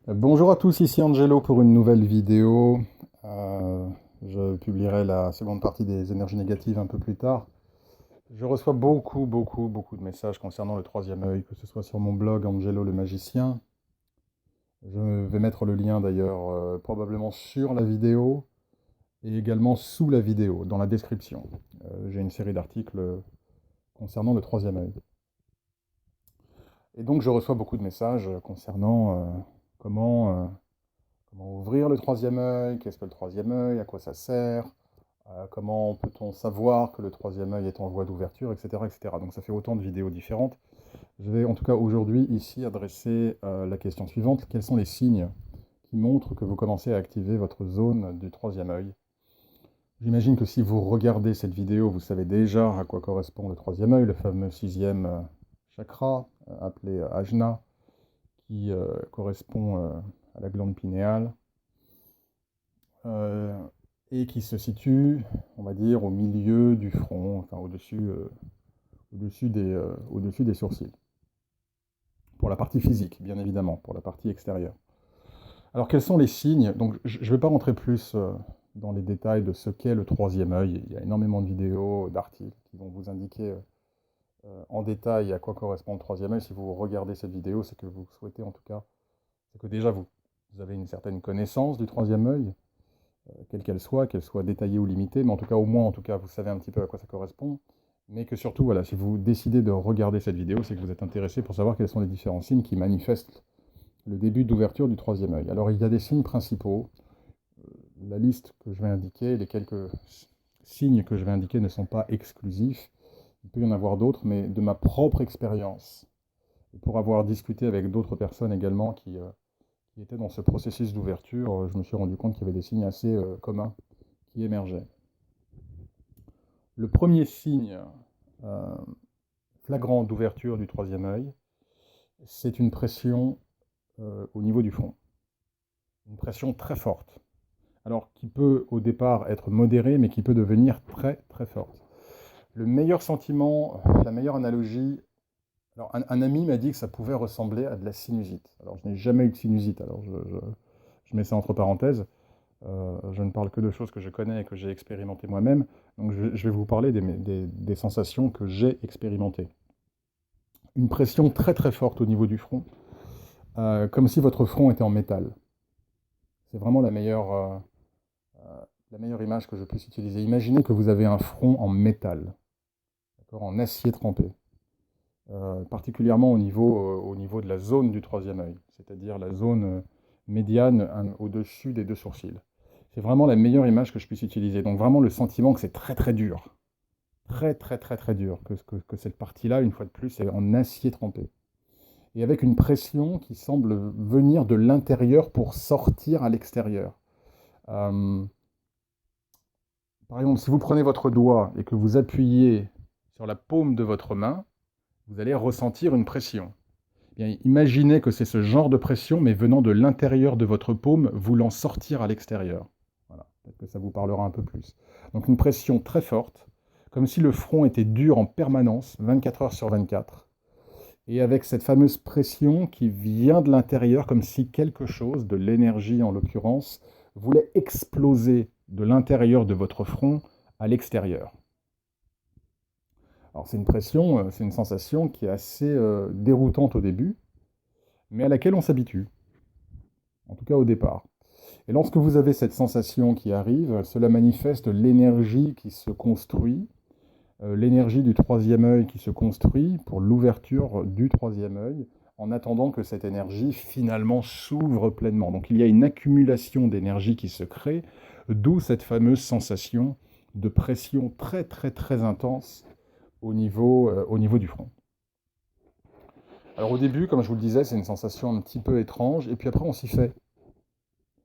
Bonjour à tous, ici Angelo pour une nouvelle vidéo. Euh, je publierai la seconde partie des énergies négatives un peu plus tard. Je reçois beaucoup de messages concernant le troisième œil, que ce soit sur mon blog Angelo le magicien. Je vais mettre le lien d'ailleurs probablement sur la vidéo et également sous la vidéo, dans la description. J'ai une série d'articles concernant le troisième œil. Et donc je reçois beaucoup de messages concernant comment ouvrir le troisième œil, qu'est-ce que le troisième œil, à quoi ça sert, comment peut-on savoir que le troisième œil est en voie d'ouverture, etc., etc. Donc ça fait autant de vidéos différentes. Je vais en tout cas aujourd'hui ici adresser la question suivante. Quels sont les signes qui montrent que vous commencez à activer votre zone du troisième œil? J'imagine que si vous regardez cette vidéo, vous savez déjà à quoi correspond le troisième œil, le fameux sixième chakra, appelé Ajna, qui correspond à la glande pinéale. euh, et qui se situe, on va dire, au milieu du front, enfin au-dessus des sourcils. Pour la partie physique, bien évidemment, pour la partie extérieure. Alors quels sont les signes? Donc je ne vais pas rentrer plus dans les détails de ce qu'est le troisième œil. Il y a énormément de vidéos, d'articles qui vont vous indiquer en détail à quoi correspond le troisième œil. Si vous regardez cette vidéo, c'est que vous souhaitez en tout cas, c'est que déjà vous avez une certaine connaissance du troisième œil, qu'elle soit détaillée ou limitée, mais en tout cas, au moins, en tout cas, vous savez un petit peu à quoi ça correspond. Mais que surtout, voilà, si vous décidez de regarder cette vidéo, c'est que vous êtes intéressé pour savoir quels sont les différents signes qui manifestent le début d'ouverture du troisième œil. Alors, il y a des signes principaux. La liste que je vais indiquer, les quelques signes que je vais indiquer ne sont pas exclusifs. Il peut y en avoir d'autres, mais de ma propre expérience, et pour avoir discuté avec d'autres personnes également qui étaient dans ce processus d'ouverture, je me suis rendu compte qu'il y avait des signes assez communs qui émergeaient. Le premier signe euh, flagrant d'ouverture du troisième œil, c'est une pression au niveau du front. Une pression très forte. Alors, qui peut au départ être modérée, mais qui peut devenir très forte. Le meilleur sentiment, la meilleure analogie, alors un ami m'a dit que ça pouvait ressembler à de la sinusite. Alors, je n'ai jamais eu de sinusite, alors je mets ça entre parenthèses. Je ne parle que de choses que je connais et que j'ai expérimentées moi-même. Donc je vais vous parler des sensations que j'ai expérimentées. Une pression très forte au niveau du front, comme si votre front était en métal. C'est vraiment la meilleure image que je puisse utiliser. Imaginez que vous avez un front en métal, en acier trempé, particulièrement au niveau de la zone du troisième œil, c'est-à-dire la zone médiane au-dessus des deux sourcils. C'est vraiment la meilleure image que je puisse utiliser. Donc vraiment le sentiment que c'est très dur. Très dur. Que cette partie-là, une fois de plus, est en acier trempé. Et avec une pression qui semble venir de l'intérieur pour sortir à l'extérieur. Euh, Par exemple, si vous prenez votre doigt et que vous appuyez sur la paume de votre main, vous allez ressentir une pression. Bien, imaginez que c'est ce genre de pression, mais venant de l'intérieur de votre paume, voulant sortir à l'extérieur. Voilà, peut-être que ça vous parlera un peu plus. Donc une pression très forte, comme si le front était dur en permanence, 24 heures sur 24, et avec cette fameuse pression qui vient de l'intérieur, comme si quelque chose, de l'énergie en l'occurrence, voulait exploser de l'intérieur de votre front à l'extérieur. Alors c'est une pression, c'est une sensation qui est assez déroutante au début, mais à laquelle on s'habitue, en tout cas au départ. Et lorsque vous avez cette sensation qui arrive, cela manifeste l'énergie qui se construit, l'énergie du troisième œil qui se construit pour l'ouverture du troisième œil, en attendant que cette énergie finalement s'ouvre pleinement. Donc il y a une accumulation d'énergie qui se crée, d'où cette fameuse sensation de pression très intense au niveau du front. Alors au début, comme je vous le disais, c'est une sensation un petit peu étrange, et puis après on s'y fait.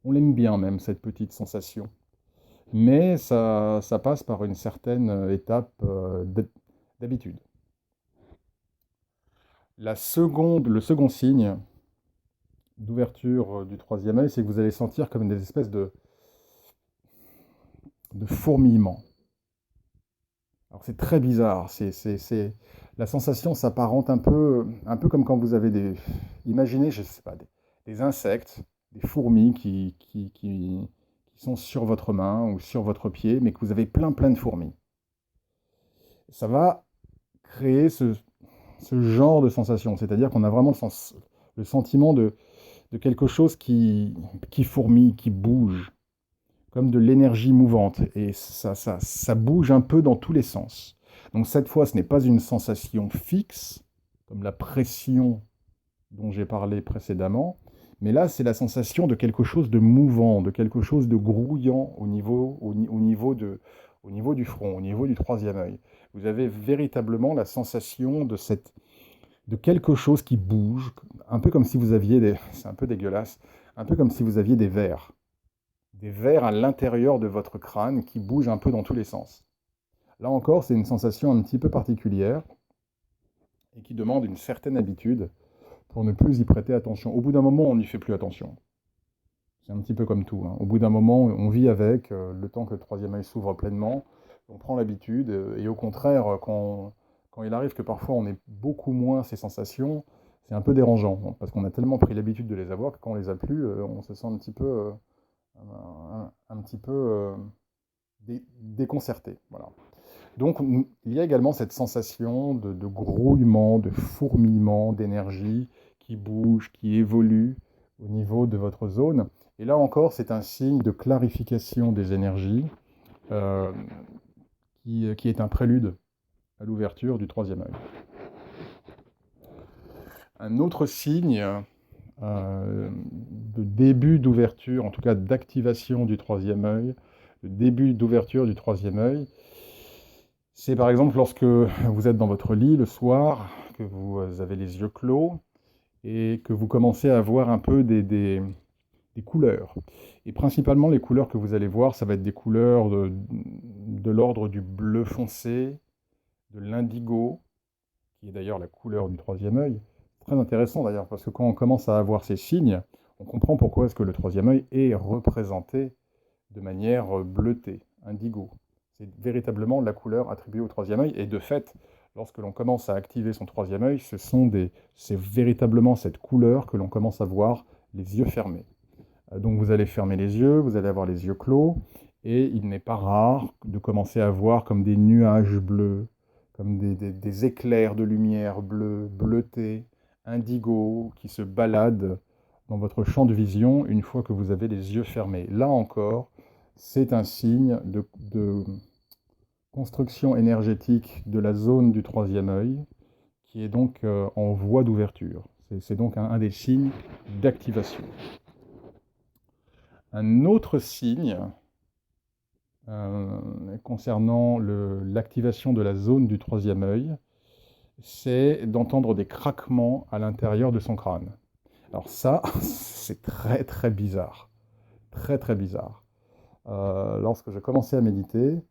On l'aime bien même, cette petite sensation. Mais ça passe par une certaine étape d'habitude. Le second signe d'ouverture du troisième œil, c'est que vous allez sentir comme des espèces de fourmillements. Alors c'est très bizarre, la sensation s'apparente un peu comme quand vous avez imaginez, je sais pas, des insectes, des fourmis qui sont sur votre main ou sur votre pied, mais que vous avez plein plein de fourmis. Ça va créer ce genre de sensation, c'est-à-dire qu'on a vraiment le sentiment de quelque chose qui fourmille, qui bouge, comme de l'énergie mouvante, et ça bouge un peu dans tous les sens. Donc cette fois, ce n'est pas une sensation fixe, comme la pression dont j'ai parlé précédemment, mais là, c'est la sensation de quelque chose de mouvant, de quelque chose de grouillant au niveau du front, au niveau du troisième œil. Vous avez véritablement la sensation de quelque chose qui bouge, un peu comme si vous aviez c'est un peu dégueulasse, un peu comme si vous aviez des vers à l'intérieur de votre crâne qui bougent un peu dans tous les sens. Là encore, c'est une sensation un petit peu particulière et qui demande une certaine habitude pour ne plus y prêter attention. Au bout d'un moment, on n'y fait plus attention. C'est un petit peu comme tout, hein. Au bout d'un moment, on vit avec, le temps que le troisième œil s'ouvre pleinement, on prend l'habitude, et au contraire, quand il arrive que parfois on ait beaucoup moins ces sensations, c'est un peu dérangeant, hein, parce qu'on a tellement pris l'habitude de les avoir que quand on les a plus, on se sent un petit peu déconcerté. Voilà. Donc il y a également cette sensation de grouillement, de fourmillement, d'énergie qui bouge, qui évolue au niveau de votre zone. Et là encore, c'est un signe de clarification des énergies euh, qui est un prélude à l'ouverture du troisième œil. Un autre signe de début d'ouverture, en tout cas d'activation du troisième œil, le début d'ouverture du troisième œil, c'est par exemple lorsque vous êtes dans votre lit le soir, que vous avez les yeux clos et que vous commencez à voir un peu des couleurs. Et principalement, les couleurs que vous allez voir, ça va être des couleurs de l'ordre du bleu foncé, de l'indigo, qui est d'ailleurs la couleur du troisième œil. Très intéressant d'ailleurs, parce que quand on commence à avoir ces signes, on comprend pourquoi est-ce que le troisième œil est représenté de manière bleutée, indigo. C'est véritablement la couleur attribuée au troisième œil. Et de fait, lorsque l'on commence à activer son troisième œil, c'est véritablement cette couleur que l'on commence à voir les yeux fermés. Donc vous allez fermer les yeux, vous allez avoir les yeux clos, et il n'est pas rare de commencer à voir comme des nuages bleus, comme des éclairs de lumière bleue, bleutés, indigo, qui se baladent dans votre champ de vision une fois que vous avez les yeux fermés. Là encore, c'est un signe de construction énergétique de la zone du troisième œil, qui est donc en voie d'ouverture. C'est donc un des signes d'activation. Un autre signe concernant l'activation de la zone du troisième œil, c'est d'entendre des craquements à l'intérieur de son crâne. Alors ça, c'est très très bizarre. Très très bizarre. Lorsque je commençais à méditer,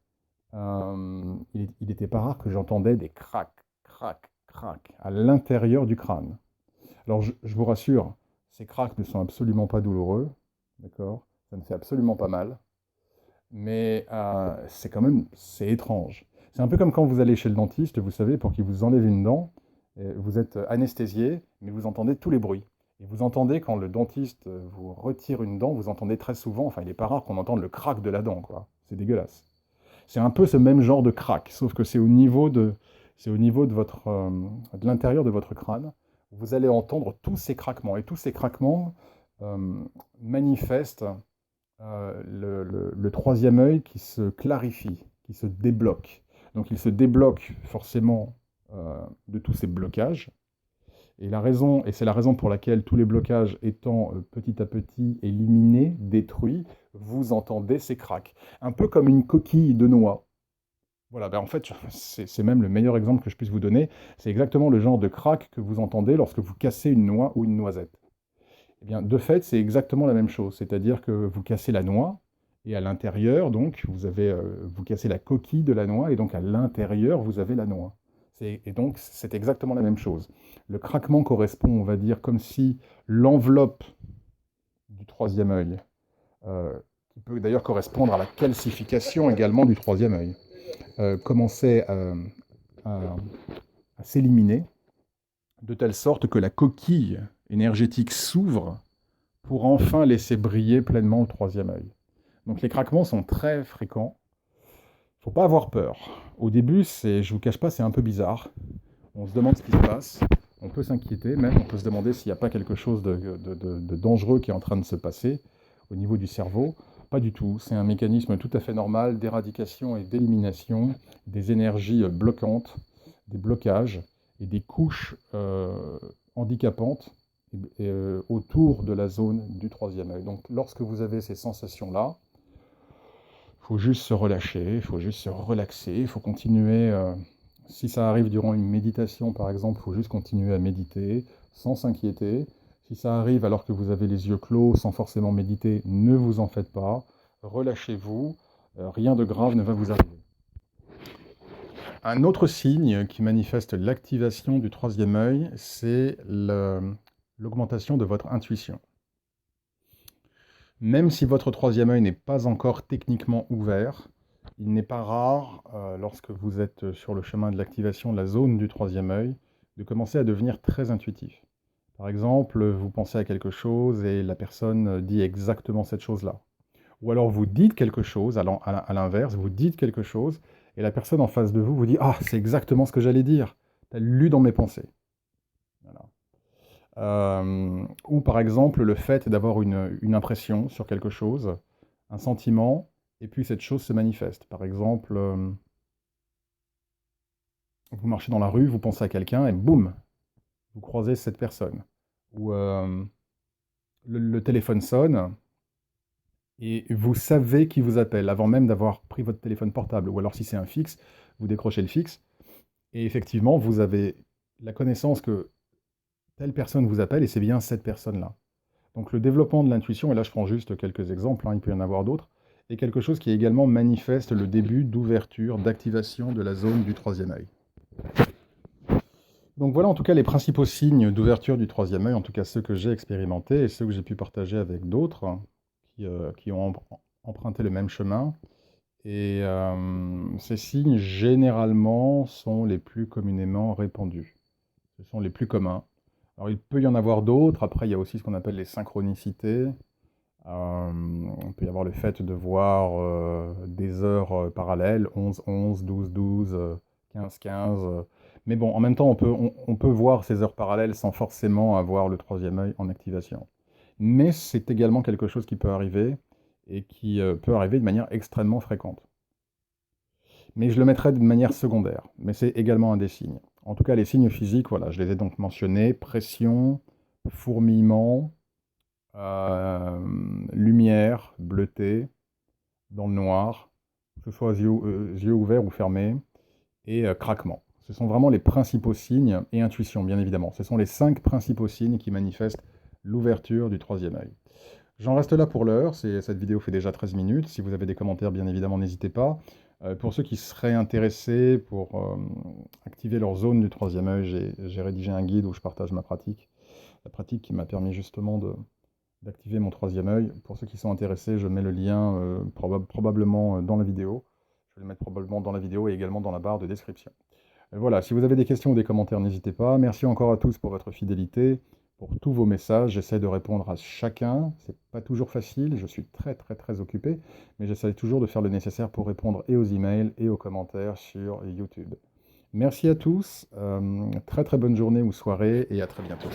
il n'était pas rare que j'entendais des cracs, cracs, cracs à l'intérieur du crâne. Alors je vous rassure, ces craques ne sont absolument pas douloureux, d'accord? Ça ne fait absolument pas mal, mais c'est étrange. C'est un peu comme quand vous allez chez le dentiste, vous savez, pour qu'il vous enlève une dent, vous êtes anesthésié, mais vous entendez tous les bruits. Et vous entendez quand le dentiste vous retire une dent, vous entendez très souvent, enfin il n'est pas rare qu'on entende le crack de la dent, quoi. C'est dégueulasse. C'est un peu ce même genre de crack, sauf que c'est au niveau de l'intérieur de votre crâne. Vous allez entendre tous ces craquements, et tous ces craquements manifestent le troisième œil qui se clarifie, qui se débloque. Donc il se débloque forcément de tous ces blocages. Et c'est la raison pour laquelle tous les blocages étant petit à petit éliminés, détruits, vous entendez ces craques. Un peu comme une coquille de noix. Voilà, en fait, c'est même le meilleur exemple que je puisse vous donner. C'est exactement le genre de craque que vous entendez lorsque vous cassez une noix ou une noisette. Eh bien, de fait, c'est exactement la même chose. C'est-à-dire que vous cassez la noix, et à l'intérieur, donc, vous cassez la coquille de la noix, et donc à l'intérieur, vous avez la noix. Et donc, c'est exactement la même chose. Le craquement correspond, on va dire, comme si l'enveloppe du troisième œil, qui peut d'ailleurs correspondre à la calcification également du troisième œil, commençait à s'éliminer, de telle sorte que la coquille énergétique s'ouvre pour enfin laisser briller pleinement le troisième œil. Donc les craquements sont très fréquents. Il ne faut pas avoir peur. Au début, je ne vous cache pas, c'est un peu bizarre. On se demande ce qui se passe. On peut s'inquiéter, même on peut se demander s'il n'y a pas quelque chose de dangereux qui est en train de se passer au niveau du cerveau. Pas du tout. C'est un mécanisme tout à fait normal d'éradication et d'élimination des énergies bloquantes, des blocages et des couches handicapantes autour de la zone du troisième œil. Donc lorsque vous avez ces sensations-là, il faut juste se relâcher, il faut juste se relaxer, il faut continuer. Si ça arrive durant une méditation, par exemple, il faut juste continuer à méditer sans s'inquiéter. Si ça arrive alors que vous avez les yeux clos sans forcément méditer, ne vous en faites pas. Relâchez-vous, rien de grave ne va vous arriver. Un autre signe qui manifeste l'activation du troisième œil, c'est l'augmentation de votre intuition. Même si votre troisième œil n'est pas encore techniquement ouvert, il n'est pas rare, lorsque vous êtes sur le chemin de l'activation de la zone du troisième œil, de commencer à devenir très intuitif. Par exemple, vous pensez à quelque chose et la personne dit exactement cette chose-là. Ou alors vous dites quelque chose, à l'inverse, vous dites quelque chose, et la personne en face de vous vous dit « Ah, c'est exactement ce que j'allais dire, tu as lu dans mes pensées. » Voilà. Ou par exemple, le fait d'avoir une impression sur quelque chose, un sentiment, et puis cette chose se manifeste. Par exemple, vous marchez dans la rue, vous pensez à quelqu'un, et boum, vous croisez cette personne. Ou le téléphone sonne, et vous savez qui vous appelle, avant même d'avoir pris votre téléphone portable. Ou alors si c'est un fixe, vous décrochez le fixe, et effectivement, vous avez la connaissance que telle personne vous appelle, et c'est bien cette personne-là. Donc le développement de l'intuition, et là je prends juste quelques exemples, il peut y en avoir d'autres, est quelque chose qui également manifeste le début d'ouverture, d'activation de la zone du troisième œil. Donc voilà en tout cas les principaux signes d'ouverture du troisième œil, en tout cas ceux que j'ai expérimentés et ceux que j'ai pu partager avec d'autres qui ont emprunté le même chemin. Et ces signes généralement sont les plus communément répandus. Ce sont les plus communs. Alors il peut y en avoir d'autres, après il y a aussi ce qu'on appelle les synchronicités. On peut y avoir le fait de voir des heures parallèles, 11-11, 12-12, 15-15. Mais bon, en même temps, on peut voir ces heures parallèles sans forcément avoir le troisième œil en activation. Mais c'est également quelque chose qui peut arriver et qui peut arriver de manière extrêmement fréquente. Mais je le mettrai de manière secondaire. Mais c'est également un des signes. En tout cas, les signes physiques, voilà, je les ai donc mentionnés. Pression, fourmillement, lumière, bleutée, dans le noir, que ce soit yeux ouverts ou fermés, et craquement. Ce sont vraiment les principaux signes, et intuition bien évidemment. Ce sont les 5 principaux signes qui manifestent l'ouverture du troisième œil. J'en reste là pour l'heure, cette vidéo fait déjà 13 minutes. Si vous avez des commentaires, bien évidemment, n'hésitez pas. Pour ceux qui seraient intéressés pour activer leur zone du troisième œil, j'ai rédigé un guide où je partage ma pratique. La pratique qui m'a permis justement d'activer mon troisième œil. Pour ceux qui sont intéressés, je mets le lien probablement dans la vidéo. Je vais le mettre probablement dans la vidéo et également dans la barre de description. Voilà, si vous avez des questions ou des commentaires, n'hésitez pas. Merci encore à tous pour votre fidélité, pour tous vos messages. J'essaie de répondre à chacun. C'est pas toujours facile, je suis très occupé, mais j'essaie toujours de faire le nécessaire pour répondre et aux emails et aux commentaires sur YouTube. Merci à tous, très bonne journée ou soirée et à très bientôt.